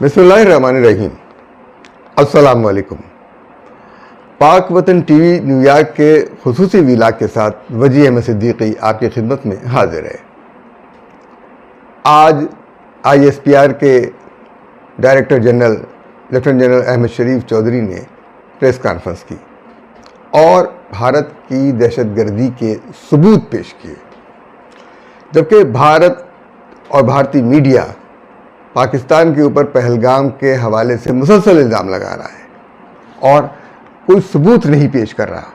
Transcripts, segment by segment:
बिस्मिल्लाहिर्रहमानिर्रहीम। अस्सलाम वालेकुम। पाक वतन टीवी न्यूयॉर्क के खुसूसी विलाग के साथ वजी अहमद सिद्दीकी आपकी खिदमत में हाजिर है। आज ISPR के director general lieutenant general Ahmed Sharif Chaudhry ने प्रेस कॉन्फ्रेंस की और भारत की दहशतगर्दी के सबूत पेश किए, जबकि भारत और भारतीय मीडिया पाकिस्तान के ऊपर पहलगाम के हवाले से मुसलसल इल्ज़ाम लगा रहा है और कोई सबूत नहीं पेश कर रहा।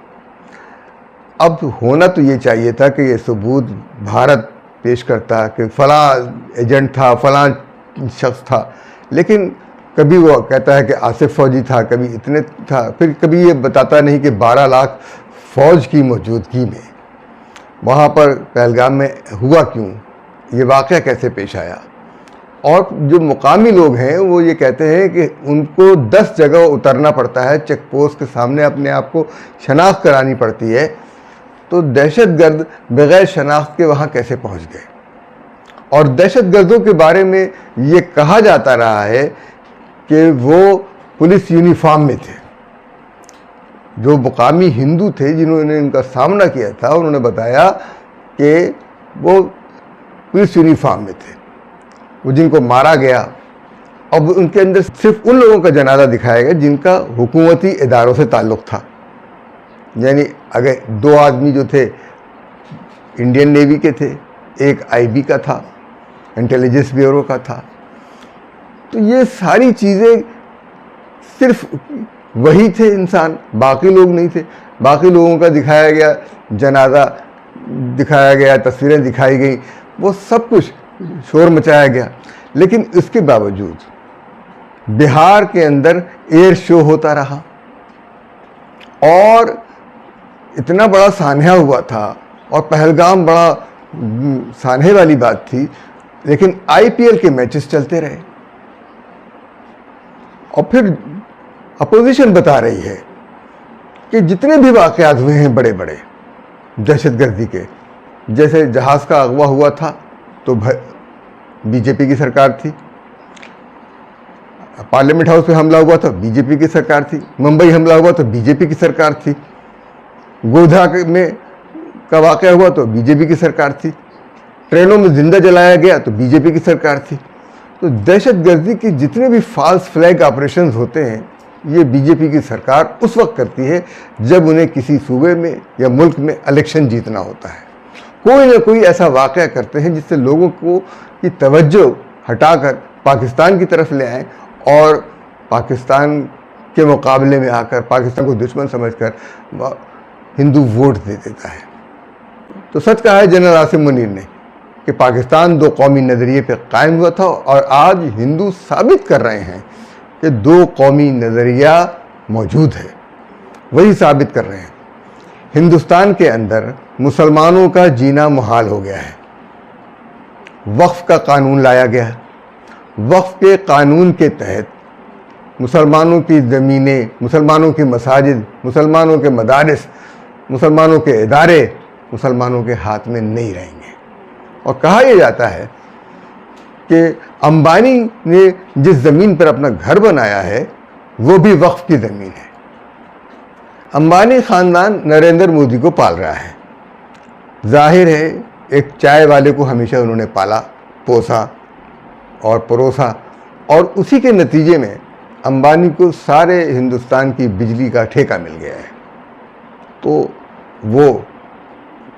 अब होना तो ये चाहिए था कि ये सबूत भारत पेश करता कि फ़लाँ एजेंट था, फ़लाँ शख्स था, लेकिन कभी वो कहता है कि आसिफ फ़ौजी था, कभी इतने था, फिर कभी ये बताता नहीं कि 12 लाख फ़ौज की मौजूदगी में वहाँ पर पहलगाम में हुआ क्यों, ये वाक़या कैसे पेश आया। और जो मुकामी लोग हैं वो ये कहते हैं कि उनको 10 जगह उतरना पड़ता है, चेक पोस्ट के सामने अपने आप को शनाख्त करानी पड़ती है, तो दहशतगर्द बग़ैर शनाख्त के वहाँ कैसे पहुँच गए। और दहशतगर्दों के बारे में ये कहा जाता रहा है कि वो पुलिस यूनिफॉर्म में थे। जो मुकामी हिंदू थे जिन्होंने इनका सामना किया था, उन्होंने बताया कि वो पुलिस यूनिफॉर्म में थे, वो जिनको मारा गया। अब उनके अंदर सिर्फ उन लोगों का जनाजा दिखाया गया जिनका हुकूमती इदारों से ताल्लुक़ था। यानी अगर 2 आदमी जो थे इंडियन नेवी के थे, एक IB का था, इंटेलिजेंस ब्यूरो का था। तो ये सारी चीज़ें सिर्फ वही थे इंसान, बाकी लोग नहीं थे। बाकी लोगों का दिखाया गया जनाजा, दिखाया गया, तस्वीरें दिखाई गई, वो सब कुछ शोर मचाया गया। लेकिन इसके बावजूद बिहार के अंदर एयर शो होता रहा और इतना बड़ा सान्हा हुआ था और पहलगाम बड़ा सान्हे वाली बात थी, लेकिन IPL के मैचेस चलते रहे। और फिर अपोजिशन बता रही है कि जितने भी वाक़यात हुए हैं बड़े बड़े दहशतगर्दी के, जैसे जहाज़ का अगवा हुआ था तो BJP की सरकार थी, पार्लियामेंट हाउस पे हमला हुआ था BJP की सरकार थी, मुंबई हमला हुआ तो BJP की सरकार थी, गोधा में का वाक़या हुआ तो BJP की सरकार थी, ट्रेनों में जिंदा जलाया गया तो BJP की सरकार थी। तो दहशतगर्दी के जितने भी फॉल्स फ्लैग ऑपरेशंस होते हैं ये BJP की सरकार उस वक्त करती है जब उन्हें किसी सूबे में या मुल्क में इलेक्शन जीतना होता है। कोई ना कोई ऐसा वाक़या करते हैं जिससे लोगों को की तवज्जो हटाकर पाकिस्तान की तरफ ले आएँ और पाकिस्तान के मुकाबले में आकर पाकिस्तान को दुश्मन समझकर हिंदू वोट दे देता है। तो सच कहा है जनरल आसिम मुनीर ने कि पाकिस्तान 2 कौमी नज़रिए पर कायम हुआ था और आज हिंदू साबित कर रहे हैं कि 2 कौमी नज़रिया मौजूद है, वही साबित कर रहे हैं। हिंदुस्तान के अंदर मुसलमानों का जीना मुहाल हो गया है। वक्फ का कानून लाया गया है। वक्फ के कानून के तहत मुसलमानों की ज़मीनें, मुसलमानों की मसाजिद, मुसलमानों के मदारिस, मुसलमानों के इदारे मुसलमानों के हाथ में नहीं रहेंगे। और कहा यह जाता है कि अंबानी ने जिस ज़मीन पर अपना घर बनाया है वो भी वक्फ की ज़मीन है। अंबानी ख़ानदान नरेंद्र मोदी को पाल रहा है। जाहिर है एक चाय वाले को हमेशा उन्होंने पाला, पोसा और परोसा, और उसी के नतीजे में अंबानी को सारे हिंदुस्तान की बिजली का ठेका मिल गया है। तो वो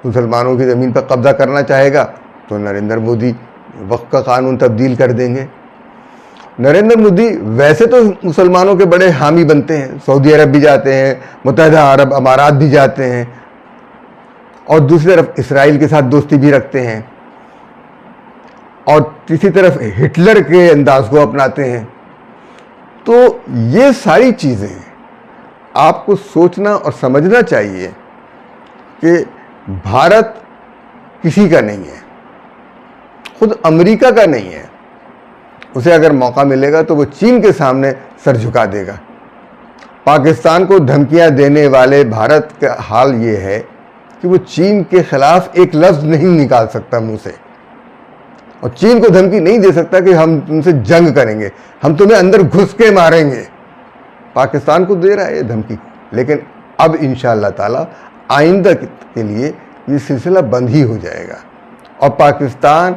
मुसलमानों की ज़मीन पर कब्ज़ा करना चाहेगा तो नरेंद्र मोदी वक्फ का कानून तब्दील कर देंगे। नरेंद्र मोदी वैसे तो मुसलमानों के बड़े हामी बनते हैं, सऊदी अरब भी जाते हैं, मुत्तहिदा अरब अमारात भी जाते हैं और दूसरी तरफ इसराइल के साथ दोस्ती भी रखते हैं और तीसरी तरफ हिटलर के अंदाज को अपनाते हैं। तो ये सारी चीज़ें आपको सोचना और समझना चाहिए कि भारत किसी का नहीं है, खुद अमेरिका का नहीं है। उसे अगर मौका मिलेगा तो वो चीन के सामने सर झुका देगा। पाकिस्तान को धमकियां देने वाले भारत का हाल ये है कि वो चीन के खिलाफ एक लफ्ज़ नहीं निकाल सकता मुंह से। और चीन को धमकी नहीं दे सकता कि हम तुमसे जंग करेंगे, हम तुम्हें अंदर घुस के मारेंगे। पाकिस्तान को दे रहा है ये धमकी, लेकिन अब इंशाअल्लाह ताला आइंदा के लिए ये सिलसिला बंद ही हो जाएगा और पाकिस्तान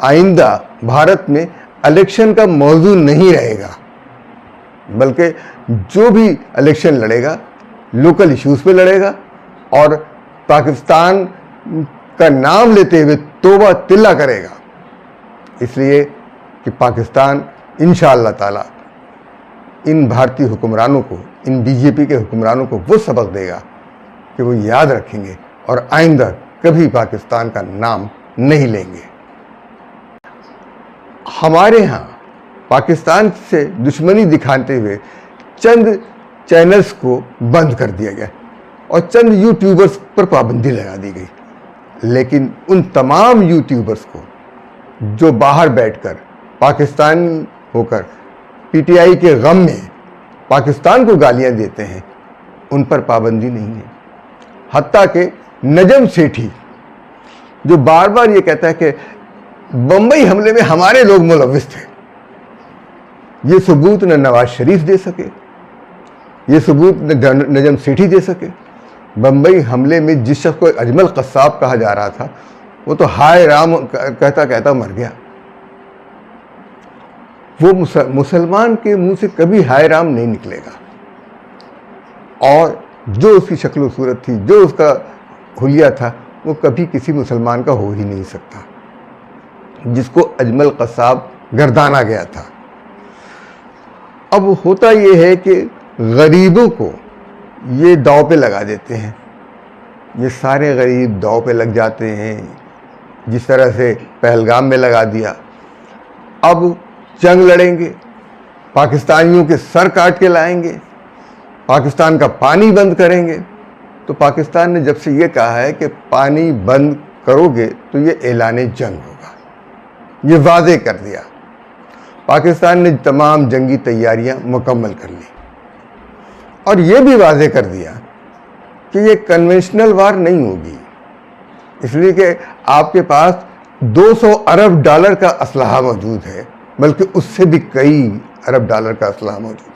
आइंदा भारत में इलेक्शन का मौजू नहीं रहेगा, बल्कि जो भी इलेक्शन लड़ेगा लोकल इश्यूज पे लड़ेगा और पाकिस्तान का नाम लेते हुए तौबा तिल्ला करेगा। इसलिए कि पाकिस्तान इंशाअल्लाह ताला इन भारतीय हुक्मरानों को, इन बीजेपी के हुक्मरानों को वो सबक देगा कि वो याद रखेंगे और आइंदा कभी पाकिस्तान का नाम नहीं लेंगे। हमारे यहाँ पाकिस्तान से दुश्मनी दिखाते हुए चंद चैनल्स को बंद कर दिया गया और चंद यूट्यूबर्स पर पाबंदी लगा दी गई, लेकिन उन तमाम यूट्यूबर्स को जो बाहर बैठकर पाकिस्तान होकर पीटीआई के गम में पाकिस्तान को गालियां देते हैं, उन पर पाबंदी नहीं है। हत्ता के नजम सेठी जो बार बार ये कहता है कि बम्बई हमले में हमारे लोग मुलव्विस थे, ये सबूत न नवाज शरीफ दे सके, ये सबूत न नजम सेठी दे सके। बम्बई हमले में जिस शख्स को अजमल कस्साब कहा जा रहा था वो तो हाय राम कहता कहता मर गया। वो मुसलमान के मुंह से कभी हाय राम नहीं निकलेगा और जो उसकी शक्ल सूरत थी, जो उसका हुलिया था, वो कभी किसी मुसलमान का हो ही नहीं सकता जिसको अजमल कस्साब गर्दाना गया था। अब होता ये है कि गरीबों को ये दाव पे लगा देते हैं, ये सारे गरीब दाव पे लग जाते हैं, जिस तरह से पहलगाम में लगा दिया। अब जंग लड़ेंगे, पाकिस्तानियों के सर काट के लाएंगे, पाकिस्तान का पानी बंद करेंगे। तो पाकिस्तान ने जब से ये कहा है कि पानी बंद करोगे तो ये ऐलान जंग होगा, ये वादे कर दिया। पाकिस्तान ने तमाम जंगी तैयारियां मुकम्मल कर ली और ये भी वादे कर दिया कि ये कन्वेंशनल वार नहीं होगी, इसलिए कि आपके पास 200 अरब डॉलर का असलहा मौजूद है, बल्कि उससे भी कई अरब डॉलर का असलहा मौजूद है।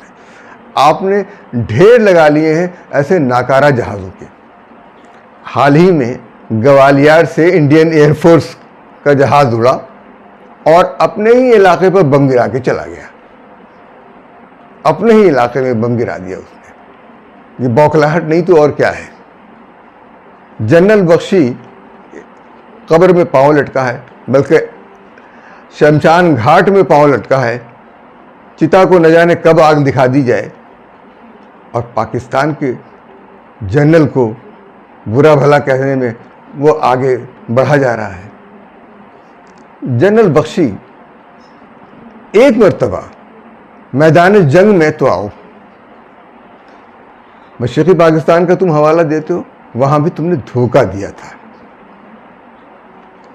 आपने ढेर लगा लिए हैं ऐसे नाकारा जहाज़ों के। हाल ही में ग्वालियर से इंडियन एयरफोर्स का जहाज़ उड़ा और अपने ही इलाके पर बम गिरा के चला गया, अपने ही इलाके में बम गिरा दिया उसने। ये बौखलाहट नहीं तो और क्या है। जनरल बख्शी कब्र में पांव लटका है, बल्कि शमशान घाट में पांव लटका है, चिता को न जाने कब आग दिखा दी जाए, और पाकिस्तान के जनरल को बुरा भला कहने में वो आगे बढ़ा जा रहा है। जनरल बख्शी, एक मर्तबा मैदान जंग में तो आओ। मशरक़ी पाकिस्तान का तुम हवाला देते हो, वहां भी तुमने धोखा दिया था।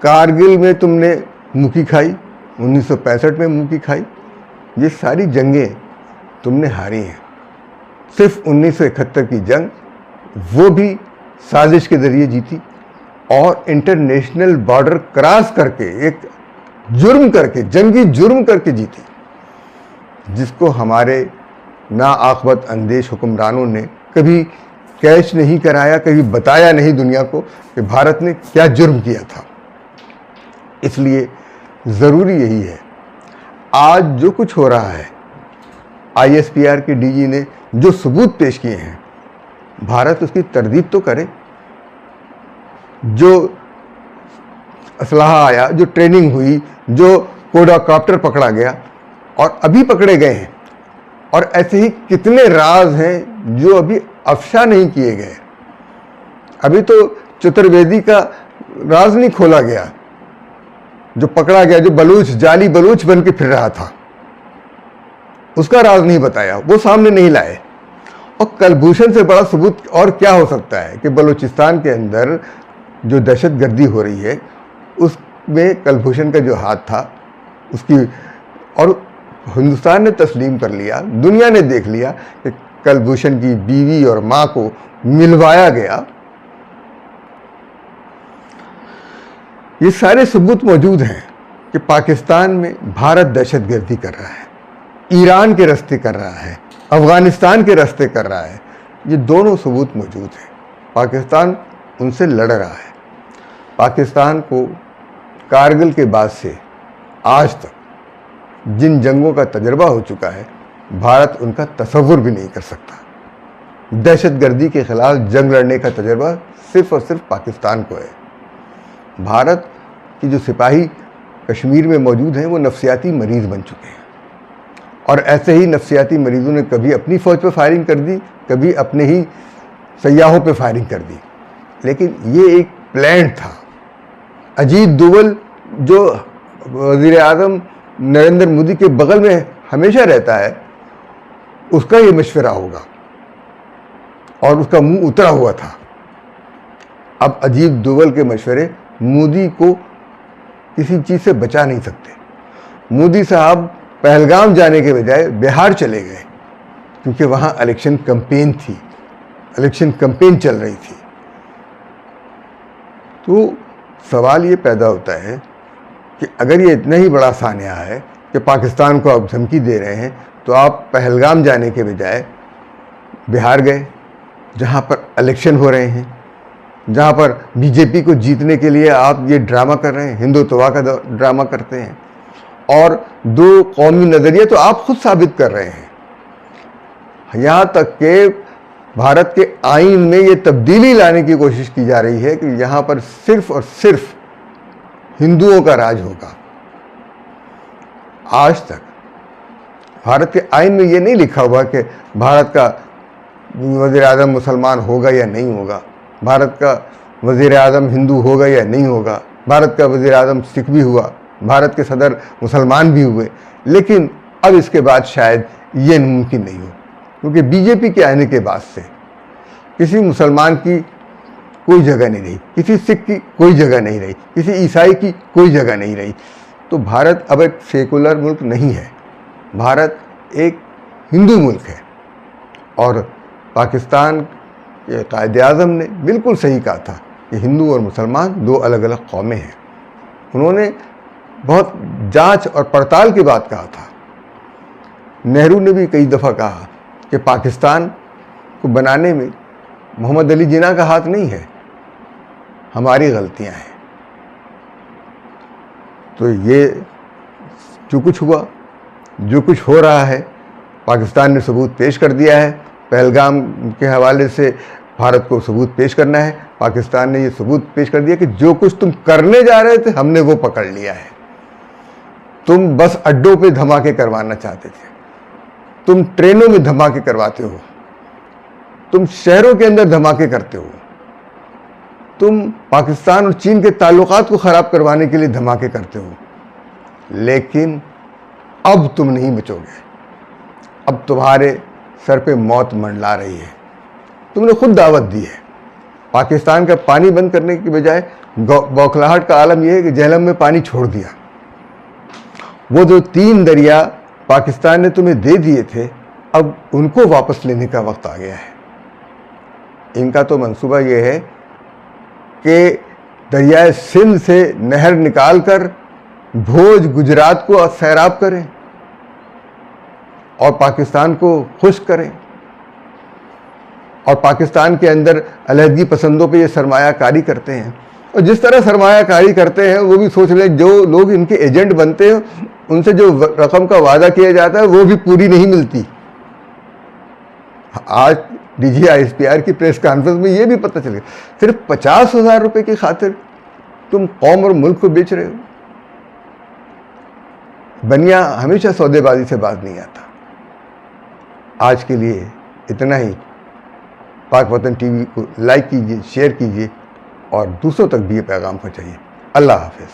कारगिल में तुमने मुकी खाई, 1965 में मुकी खाई। ये सारी जंगें तुमने हारी हैं। सिर्फ 1971 की जंग, वो भी साजिश के जरिए जीती और इंटरनेशनल बॉर्डर क्रॉस करके, एक जुर्म करके, जंगी जुर्म करके जीती, जिसको हमारे नाआखबत अंदेश हुक्मरानों ने कभी कैश नहीं कराया, कभी बताया नहीं दुनिया को कि भारत ने क्या जुर्म किया था। इसलिए ज़रूरी यही है, आज जो कुछ हो रहा है, ISPR के DG ने जो सबूत पेश किए हैं, भारत उसकी तरदीद तो करे। जो असलहा आया, जो ट्रेनिंग हुई, जो कोडाकॉप्टर पकड़ा गया और अभी पकड़े गए हैं, और ऐसे ही कितने राज हैं जो अभी अफशा नहीं किए गए। अभी तो चतुर्वेदी का राज नहीं खोला गया, जो पकड़ा गया, जो बलूच, जाली बलूच बन के फिर रहा था, उसका राज नहीं बताया, वो सामने नहीं लाए। और कलभूषण से बड़ा सबूत और क्या हो सकता है कि बलूचिस्तान के अंदर जो दहशतगर्दी हो रही है उसमें कलभूषण का जो हाथ था उसकी, और हिंदुस्तान ने तस्लीम कर लिया, दुनिया ने देख लिया कि कलभूषण की बीवी और मां को मिलवाया गया। ये सारे सबूत मौजूद हैं कि पाकिस्तान में भारत दहशतगर्दी कर रहा है, ईरान के रास्ते कर रहा है, अफ़गानिस्तान के रास्ते कर रहा है, ये दोनों सबूत मौजूद हैं। पाकिस्तान उनसे लड़ रहा है। पाकिस्तान को कारगिल के बाद से आज तक जिन जंगों का तजर्बा हो चुका है, भारत उनका तसव्वुर भी नहीं कर सकता। दहशतगर्दी के खिलाफ जंग लड़ने का तजर्बा सिर्फ और सिर्फ पाकिस्तान को है। भारत की जो सिपाही कश्मीर में मौजूद हैं वो नफ्सियाती मरीज़ बन चुके हैं, और ऐसे ही नफ्सियाती मरीज़ों ने कभी अपनी फ़ौज पर फायरिंग कर दी, कभी अपने ही सयाहों पे फायरिंग कर दी। लेकिन ये एक प्लान था। अजीत डोवल जो वज़ीर आज़म नरेंद्र मोदी के बगल में हमेशा रहता है, उसका ये मशवरा होगा, और उसका मुंह उतरा हुआ था। अब अजीत डोवल के मशवरे मोदी को किसी चीज़ से बचा नहीं सकते। मोदी साहब पहलगाम जाने के बजाय बिहार चले गए, क्योंकि वहाँ इलेक्शन कैंपेन थी, इलेक्शन कैंपेन चल रही थी। तो सवाल ये पैदा होता है कि अगर ये इतना ही बड़ा सान्या है कि पाकिस्तान को आप धमकी दे रहे हैं, तो आप पहलगाम जाने के बजाय बिहार गए, जहाँ पर इलेक्शन हो रहे हैं, जहाँ पर बीजेपी को जीतने के लिए आप ये ड्रामा कर रहे हैं, हिंदुत्व का ड्रामा करते हैं, और दो कौमी नज़रिया तो आप खुद साबित कर रहे हैं। यहाँ तक कि भारत के आईन में ये तब्दीली लाने की कोशिश की जा रही है कि यहाँ पर सिर्फ और सिर्फ हिंदुओं का राज होगा। आज तक भारत के आईन में ये नहीं लिखा हुआ कि भारत का वज़ीर आज़म मुसलमान होगा या नहीं होगा, भारत का वज़ीर आज़म हिंदू होगा या नहीं होगा, भारत का वज़ीर आज़म सिख भी हुआ, भारत के सदर मुसलमान भी हुए। लेकिन अब इसके बाद शायद ये मुमकिन नहीं हो, क्योंकि बीजेपी के आने के बाद से किसी मुसलमान की कोई जगह नहीं रही, किसी सिख की कोई जगह नहीं रही, किसी ईसाई की कोई जगह नहीं रही। तो भारत अब एक सेकुलर मुल्क नहीं है, भारत एक हिंदू मुल्क है। और पाकिस्तान के कायद-ए-आज़म ने बिल्कुल सही कहा था कि हिंदू और मुसलमान दो अलग अलग कौमें हैं। उन्होंने बहुत जांच और पड़ताल की बात कहा था। नेहरू ने भी कई दफ़ा कहा कि पाकिस्तान को बनाने में मोहम्मद अली जिन्ना का हाथ नहीं है, हमारी गलतियां हैं। तो ये जो कुछ हुआ, जो कुछ हो रहा है, पाकिस्तान ने सबूत पेश कर दिया है। पहलगाम के हवाले से भारत को सबूत पेश करना है। पाकिस्तान ने ये सबूत पेश कर दिया कि जो कुछ तुम करने जा रहे थे हमने वो पकड़ लिया है। तुम बस अड्डों पे धमाके करवाना चाहते थे, तुम ट्रेनों में धमाके करवाते हो, तुम शहरों के अंदर धमाके करते हो, तुम पाकिस्तान और चीन के ताल्लुकात को ख़राब करवाने के लिए धमाके करते हो। लेकिन अब तुम नहीं बचोगे, अब तुम्हारे सर पे मौत मंडला रही है। तुमने खुद दावत दी है। पाकिस्तान का पानी बंद करने के बजाय बौखलाहट का आलम यह है कि झेलम में पानी छोड़ दिया। वो जो 3 दरिया पाकिस्तान ने तुम्हें दे दिए थे, अब उनको वापस लेने का वक्त आ गया है। इनका तो मंसूबा ये है कि दरियाए सिंध से नहर निकालकर भोज गुजरात को सैराब करें और पाकिस्तान को खुश्क करें, और पाकिस्तान के अंदर अलहदगी पसंदों पे ये सरमायाकारी करते हैं। और जिस तरह सरमायाकारी करते हैं, वो भी सोच लें जो लोग इनके एजेंट बनते हैं उनसे जो रकम का वादा किया जाता है वो भी पूरी नहीं मिलती। आज DGI-SPR की प्रेस कॉन्फ्रेंस में ये भी पता चल गया, सिर्फ 50,000 रुपए की खातिर तुम कौम और मुल्क को बेच रहे हो। बनिया हमेशा सौदेबाजी से बाज नहीं आता। आज के लिए इतना ही। पाक वतन टीवी को लाइक कीजिए, शेयर कीजिए और दूसरों तक भी ये पैगाम पहुंचाइए। अल्लाह हाफिज़।